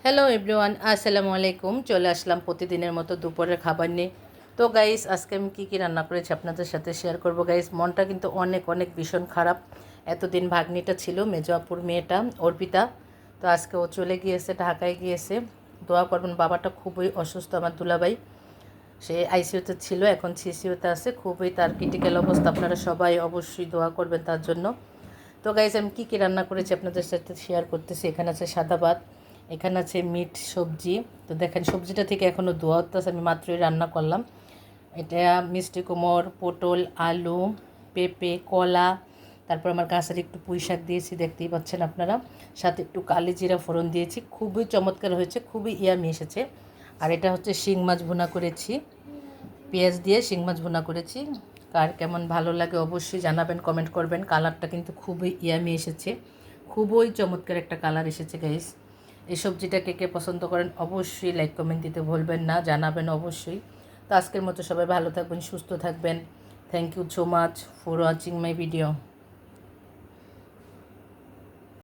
Hello everyone, আসসালামু আলাইকুম। চলে আসলাম প্রতিদিনের মতো দুপুরের খাবার নিয়ে। তো গাইস, আজকে আমি কী রান্না করেছি আপনাদের সাথে শেয়ার করব। গাইস, মনটা কিন্তু অনেক অনেক ভীষণ খারাপ। এতদিন ভাগ্নিটা ছিল, মেজোয়াপুর মেয়েটা অর্পিতা। তো আজকে ও চলে গিয়েছে, ঢাকায় গিয়েছে। দোয়া করবেন, বাবাটা খুবই অসুস্থ আমার দুলাভাই। সে আইসিইউতে ছিল, এখন সিসিইউতে আছে। খুবই তার ক্রিটিক্যাল অবস্থা, আপনারা সবাই অবশ্যই দোয়া করবেন তার জন্য। তো গাইস, আমি কী রান্না করেছি আপনাদের সাথে শেয়ার করতেছি। এখানে আছে সাদা ভাত, এখানে আছে মিট সবজি। তো দেখেন, সবজিটা থেকে এখনও ধোয়া হতেছে, আমি মাত্রই রান্না করলাম। এটা মিষ্টি কুমড়, পটল, আলু, পেঁপে, কলা, তারপর আমার গাছের একটু পুঁই শাক দিয়েছি, দেখতেই পাচ্ছেন আপনারা। সাথে একটু কালি জিরা ফোড়ন দিয়েছি, খুবই চমৎকার হয়েছে, খুবই ইয়ামি এসেছে। আর এটা হচ্ছে শিং মাছ ভুনা করেছি, পেঁয়াজ দিয়ে শিং মাছ ভুনা করেছি। কার কেমন ভালো লাগে অবশ্যই জানাবেন, কমেন্ট করবেন। কালারটা কিন্তু খুবই ইয়ামি এসেছে, খুবই চমৎকার একটা কালার এসেছে গাইস। এই সবজিটা কে কে পছন্দ করেন অবশ্যই লাইক কমেন্ট দিতে ভুলবেন না, জানাবেন অবশ্যই। তো আজকের মতো সবাই ভালো থাকবেন, সুস্থ থাকবেন। Thank you so much for watching my video.